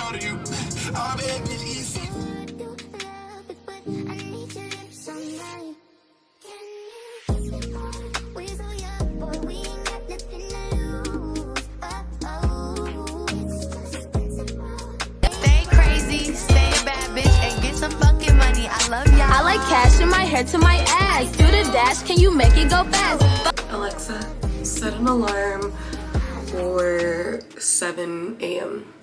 proud of you. I'm making it easy. I like cash in my hair to my ass. Do the dash, can you make it go fast? Alexa, set an alarm for 7 a.m.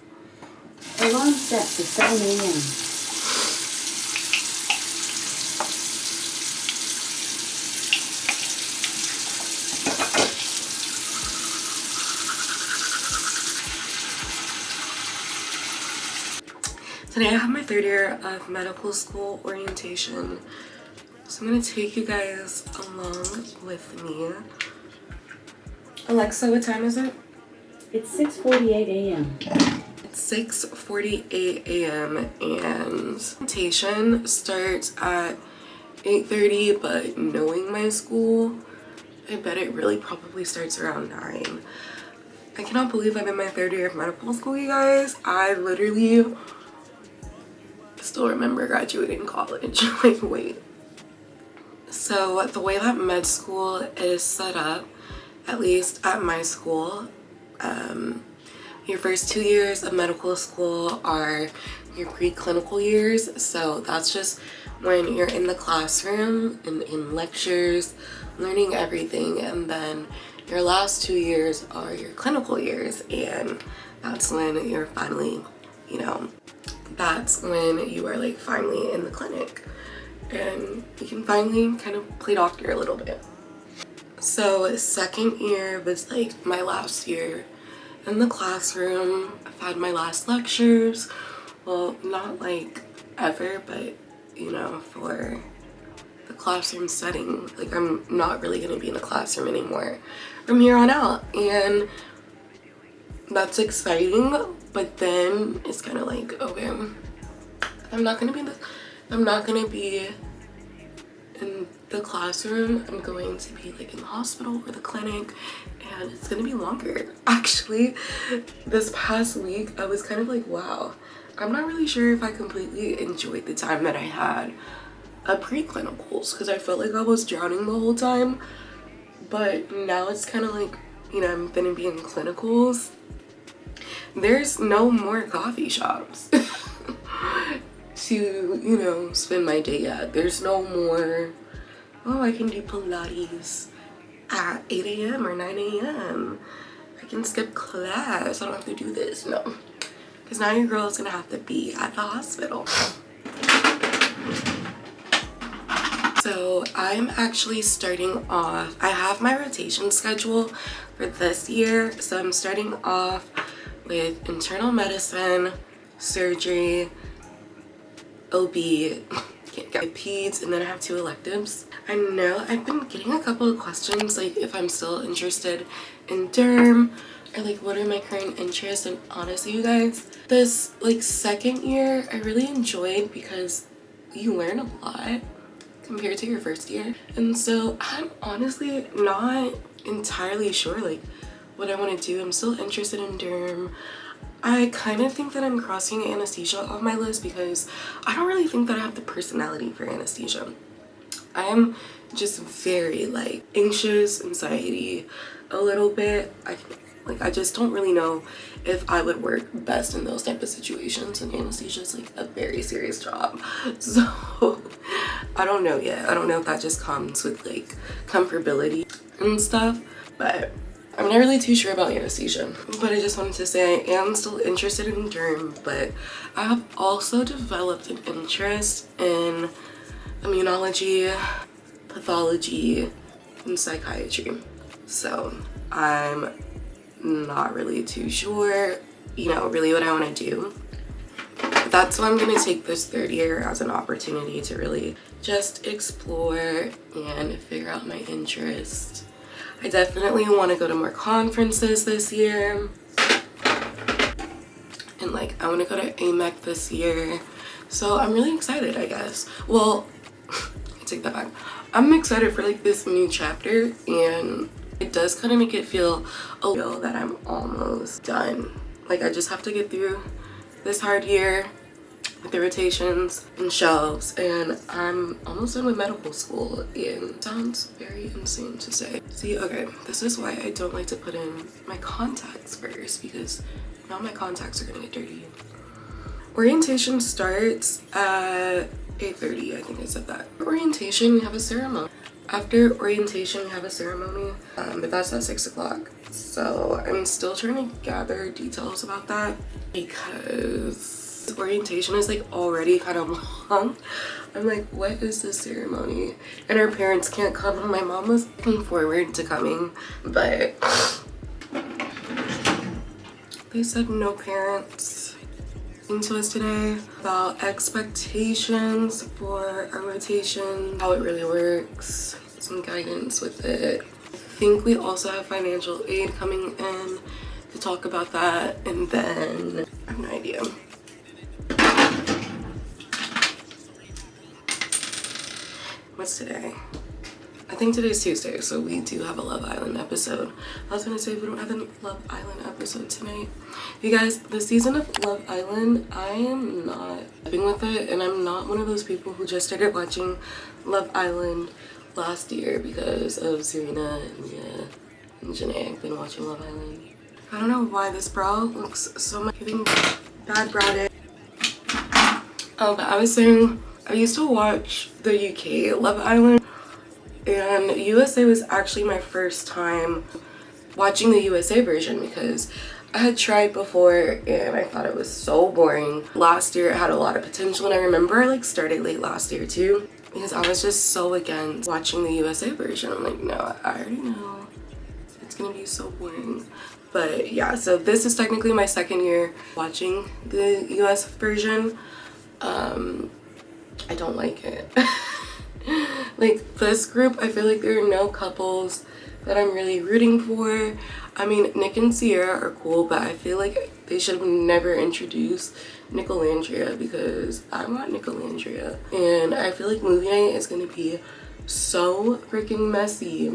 Alarm set for 7 a.m. Today I have my 3rd year of medical school orientation, so I'm gonna take you guys along with me. Alexa, what time is it? It's 6:48 a.m. It's 6:48 a.m. and orientation starts at 8:30, but knowing my school, I bet it really probably starts around 9. I cannot believe I'm in my 3rd year of medical school, you guys. I literally still remember graduating college. Like, wait. So the way that med school is set up, at least at my school, your first 2 years of medical school are your preclinical years. So that's just when you're in the classroom and in lectures, learning everything, and then your last 2 years are your clinical years, and that's when you're finally, you know, that's when you are like finally in the clinic and you can finally kind of play doctor a little bit. So 2nd year was like my last year in the classroom. I've had my last lectures, well, not like ever, but you know, for the classroom setting, like I'm not really gonna be in the classroom anymore from here on out, and that's exciting. But then it's kind of like, okay, I'm not gonna be in the classroom. I'm going to be like in the hospital or the clinic, and it's gonna be longer. Actually, this past week I was kind of like, wow, I'm not really sure if I completely enjoyed the time that I had at preclinicals, because I felt like I was drowning the whole time. But now it's kind of like, you know, I'm gonna be in clinicals. There's no more coffee shops to, you know, spend my day at. There's no more, oh, I can do Pilates at 8 a.m. or 9 a.m. I can skip class. I don't have to do this. No. Because now your girl is going to have to be at the hospital. So I'm actually starting off, I have my rotation schedule for this year. So I'm starting off with internal medicine, surgery, OB, can't get peds, and then I have 2 electives. I know I've been getting a couple of questions like if I'm still interested in derm or like what are my current interests, and honestly you guys, this like 2nd year I really enjoyed because you learn a lot compared to your 1st year, and so I'm honestly not entirely sure like what I want to do. I'm still interested in derm. I kind of think that I'm crossing anesthesia off my list because I don't really think that I have the personality for anesthesia. I am just very like anxious, anxiety a little bit. I just don't really know if I would work best in those type of situations, and anesthesia is like a very serious job. So I don't know yet. I don't know if that just comes with like comfortability and stuff, but I'm not really too sure about anesthesia. But I just wanted to say I am still interested in derm, but I have also developed an interest in immunology, pathology, and psychiatry. So I'm not really too sure, you know, really what I want to do. But that's why I'm going to take this 3rd year as an opportunity to really just explore and figure out my interests. I definitely want to go to more conferences this year, and like I want to go to AMEC this year, so I'm really excited, I guess. Well, I take that back. I'm excited for like this new chapter, and it does kind of make it feel a little that I'm almost done. Like I just have to get through this hard year with the rotations and shelves, and I'm almost done with medical school, and sounds very insane to say. See, okay, this is why I don't like to put in my contacts first, because now my contacts are gonna get dirty. Orientation starts at 8:30, I think I said that. Orientation, we have a ceremony. After orientation, we have a ceremony, but that's at 6 o'clock. So I'm still trying to gather details about that because orientation is like already kind of long. I'm like, what is this ceremony? And our parents can't come, and my mom was looking forward to coming, but they said no parents. To us today about expectations for our rotation, how it really works, some guidance with it. I think we also have financial aid coming in to talk about that, and then I have no idea. What's today? I think today's Tuesday, so we do have a Love Island episode. I was gonna say we don't have a Love Island episode tonight. You guys, the season of Love Island, I am not vibing with it, and I'm not one of those people who just started watching Love Island last year because of Serena and Janae. I've been watching Love Island. I don't know why this brow looks so much giving bad brow day. Oh, but I was saying, I used to watch the UK Love Island, and USA was actually my first time watching the USA version because I had tried before and I thought it was so boring. Last year it had a lot of potential, and I remember I like started late last year too because I was just so against watching the USA version. I'm like, no, I already know it's gonna be so boring. But yeah, so this is technically my second year watching the US version. I don't like it. Like this group, I feel like there are no couples that I'm really rooting for. I mean, Nick and Sierra are cool, but I feel like they should have never introduced Nicolandria because I want Nicolandria. And I feel like movie night is gonna be so freaking messy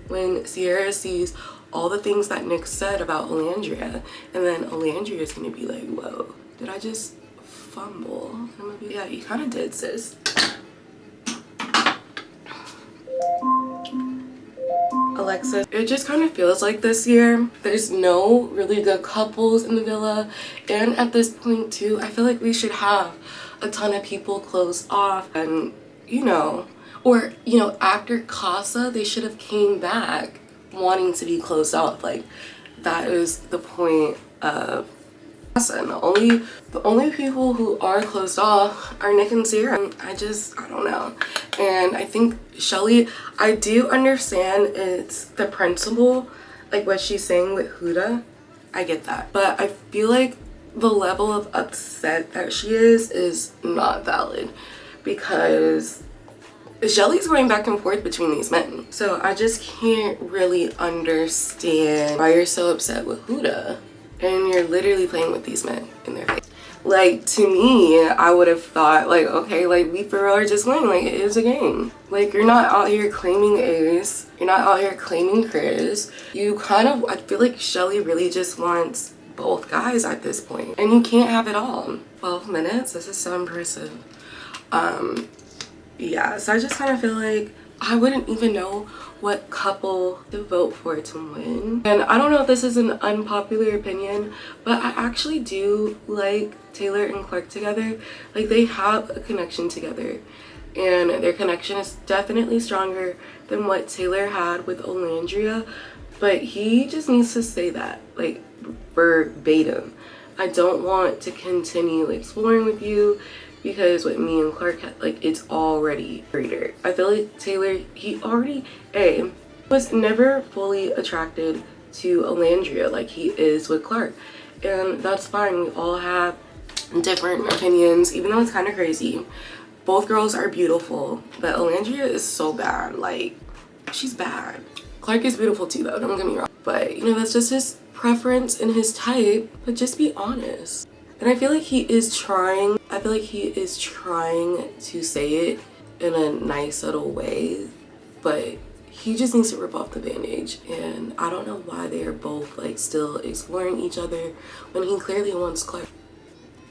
when Sierra sees all the things that Nick said about Olandria, and then Olandria is gonna be like, whoa, did I just fumble? I'm gonna be, yeah, you kind of did, sis. Alexa, it just kind of feels like this year there's no really good couples in the villa, and at this point too I feel like we should have a ton of people closed off, and you know, or you know, after Casa they should have came back wanting to be closed off. Like that is the point of Casa, and the only people who are closed off are Nick and Sierra. I don't know. And I think Shelly, I do understand it's the principal, like what she's saying with Huda. I get that. But I feel like the level of upset that she is not valid because Shelly's going back and forth between these men. So I just can't really understand why you're so upset with Huda and you're literally playing with these men in their face. Like, to me, I would have thought, like, okay, like, we for real are just playing. Like, it is a game. Like, you're not out here claiming Ace. You're not out here claiming Chris. You kind of, I feel like Shelly really just wants both guys at this point. And you can't have it all. 12 minutes? This is so impressive. Yeah, so I just kind of feel like I wouldn't even know what couple to vote for to win. And I don't know if this is an unpopular opinion, but I actually do like Taylor and Clark together. Like, they have a connection together, and their connection is definitely stronger than what Taylor had with Olandria, but he just needs to say that, like, verbatim. I don't want to continue exploring with you because with me and Clark, like, it's already greater. I feel like Taylor, he already, was never fully attracted to Olandria like he is with Clark. And that's fine. We all have different opinions, even though it's kind of crazy. Both girls are beautiful, but Olandria is so bad. Like, she's bad. Clark is beautiful too, though, don't get me wrong. But, you know, that's just his preference and his type, but just be honest. And I feel like he is trying, to say it in a nice subtle way, but he just needs to rip off the bandage. And I don't know why they are both, like, still exploring each other when he clearly wants Clark.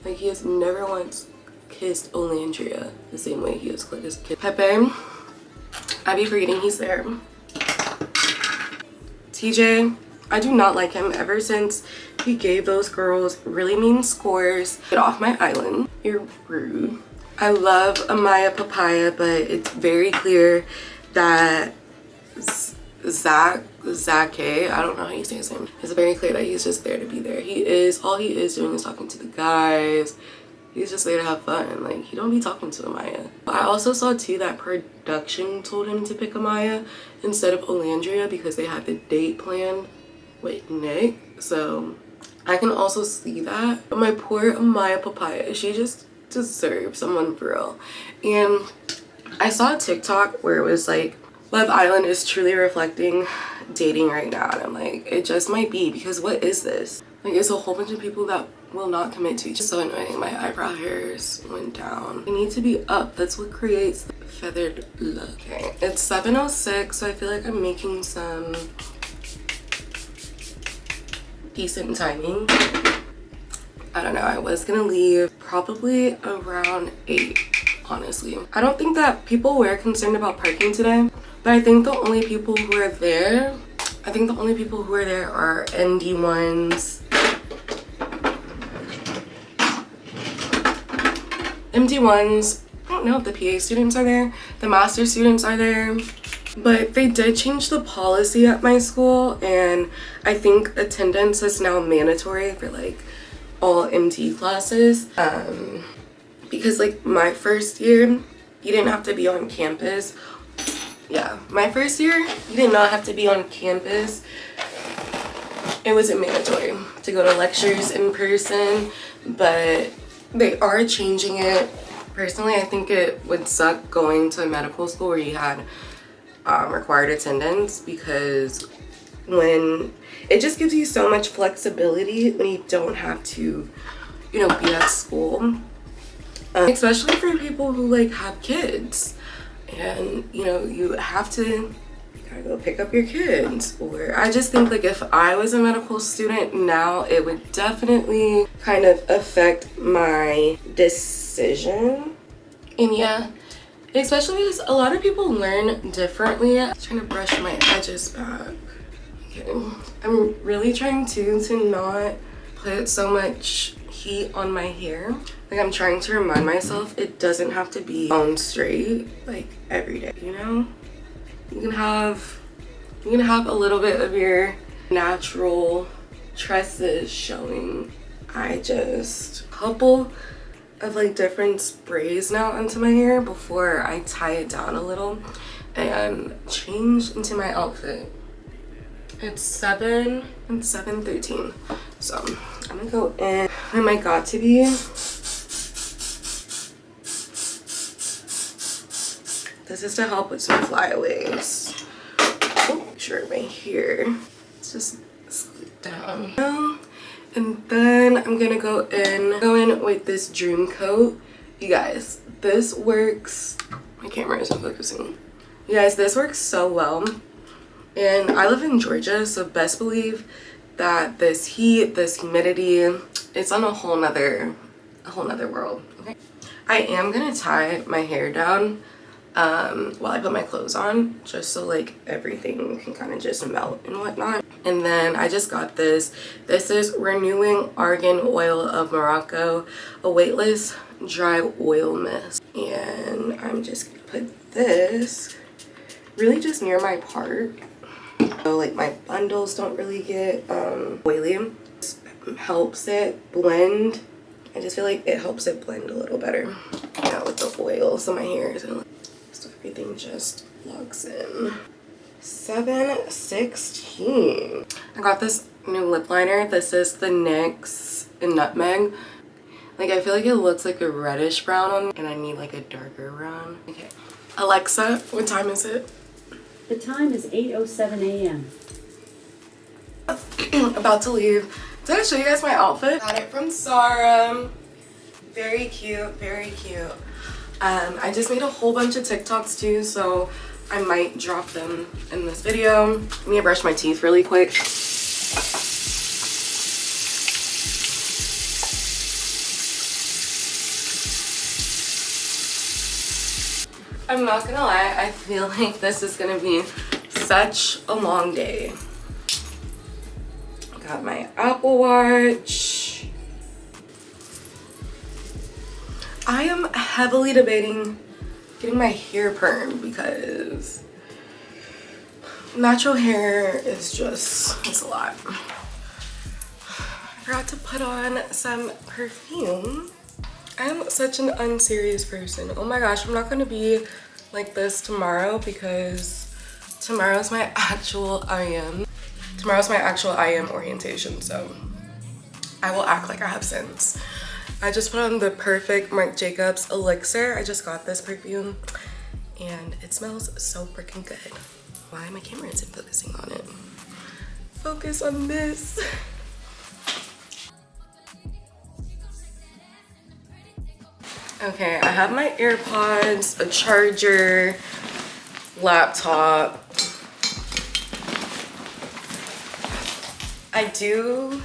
Like, he has never once kissed Olandria the same way he has kissed Pepe. I be forgetting he's there. TJ, I do not like him ever since he gave those girls really mean scores. Get off my island. You're rude. I love Amaya Papaya, but it's very clear that Zach, I don't know how you say his name. It's very clear that he's just there to be there. All he is doing is talking to the guys. He's just there to have fun. Like, he don't be talking to Amaya. I also saw too that production told him to pick Amaya instead of Olandria because they had the date planned with Nick. So I can also see that. But my poor Amaya Papaya, she just deserves someone for real. And I saw a TikTok where it was like, Love Island is truly reflecting dating right now. And I'm like, it just might be, because what is this? Like, it's a whole bunch of people that will not commit to each other. So annoying. My eyebrow hairs went down. They need to be up. That's what creates the feathered look. Okay, it's 7:06, so I feel like I'm making some decent timing. I don't know. I was gonna leave probably around 8, honestly. I don't think that people were concerned about parking today, but I think the only people who are there, are MD1s. MD1s, I don't know if the PA students are there, the master students are there, but they did change the policy at my school, and I think attendance is now mandatory for like all MD classes. Because like my first year, you didn't have to be on campus. Yeah, my first year, you did not have to be on campus. It wasn't mandatory to go to lectures in person, but they are changing it. Personally, I think it would suck going to medical school where you had required attendance, because when it just gives you so much flexibility when you don't have to, you know, be at school. Especially for people who like have kids, and you know, you have to gotta go pick up your kids. Or I just think like if I was a medical student now, it would definitely kind of affect my decision. And yeah, especially because a lot of people learn differently. I'm trying to brush my edges back. Okay. I'm really trying to not put so much heat on my hair. Like, I'm trying to remind myself it doesn't have to be on straight like every day, you know? You can have a little bit of your natural tresses showing. I just couple of like different sprays now into my hair before I tie it down a little and change into my outfit. It's 7:13, so I'm gonna go in. I might got to be. This is to help with some flyaways. Oh, sure, right here. Let's just scoot down. And then I'm gonna go in with this dream coat. You guys, this works. My camera isn't focusing. You guys, this works so well. And I live in Georgia, so best believe that this heat, this humidity, it's on a whole nother world. Okay, I am gonna tie my hair down while I put my clothes on, just so like everything can kind of just melt and whatnot. And then I just got this. This is Renewing Argan Oil of Morocco, a weightless dry oil mist. And I'm just gonna put this really just near my part. So like my bundles don't really get oily. This helps it blend. I just feel like it helps it blend a little better, you know, with the oil, so my hair isn't, so everything just locks in. 7:16. I got this new lip liner. This is the NYX in Nutmeg. Like, I feel like it looks like a reddish brown on me, and I need like a darker brown. Okay, Alexa, what time is it? The time is 8:07 a.m. About to leave. Did I show you guys my outfit? Got it from Zara. Very cute, very cute. I just made a whole bunch of TikToks too, so I might drop them in this video. Let me brush my teeth really quick. I'm not gonna lie, I feel like this is gonna be such a long day. Got my Apple Watch. I am heavily debating getting my hair permed because natural hair is just, it's a lot. I forgot to put on some perfume. I'm such an unserious person. Oh my gosh, I'm not gonna be like this tomorrow because tomorrow's my actual IM. Tomorrow's my actual IM orientation, so I will act like I have sense. I just put on the perfect Marc Jacobs Elixir. I just got this perfume and it smells so freaking good. Why my camera isn't focusing on it? Focus on this. Okay, I have my AirPods, a charger, laptop. I do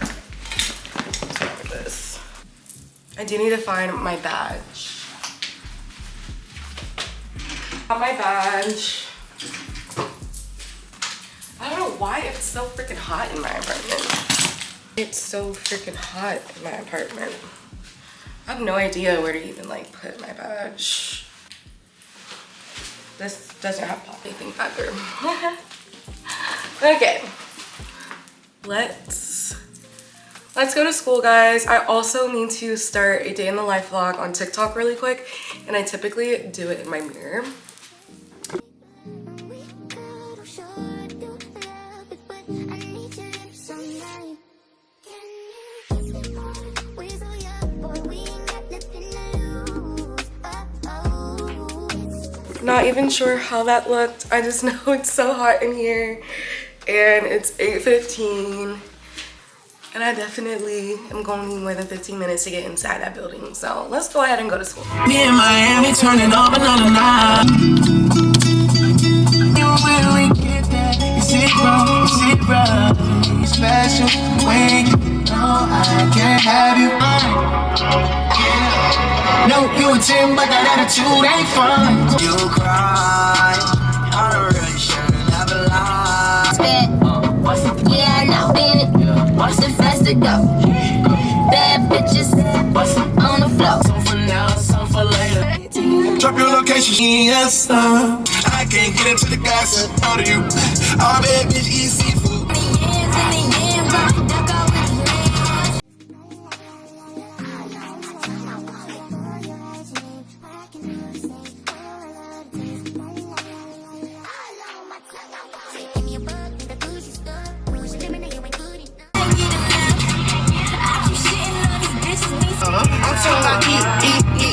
need to find my badge. Got my badge. I don't know why it's so freaking hot in my apartment. It's so freaking hot in my apartment. I have no idea where to even like put my badge. This doesn't have anything either. Okay, let's go to school, guys. I also need to start a day in the life vlog on TikTok really quick, and I typically do it in my mirror. Not even sure how that looked. I just know it's so hot in here and it's 8:15 and I definitely am going to need more than 15 minutes to get inside that building. So let's go ahead and go to school. Me in Miami turning up another night. You really get that? Is it wrong? Is it right? It's special when you know I can't have you. No, you a 10, but that attitude ain't fun. You cry, I don't really shouldn't have a lie. Yeah, I know, been it. Watch the faster go. Bad bitches on the floor. Some for now, some for later. Drop your location, yes, I can't get into the gossip. How do you? Oh, bad bitch, eat seafood.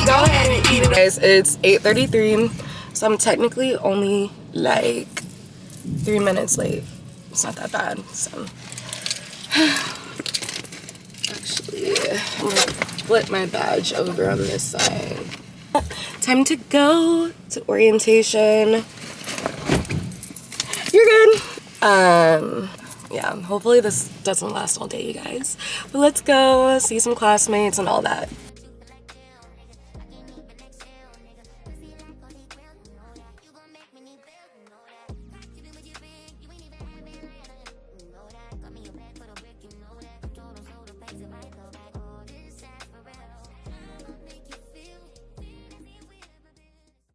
Go ahead and eat it. Guys, it's 8:33, so I'm technically only like 3 minutes late. It's not that bad. So actually, I'm gonna flip my badge over on this side. Time to go to orientation. You're good. Yeah, hopefully this doesn't last all day, you guys. But let's go see some classmates and all that.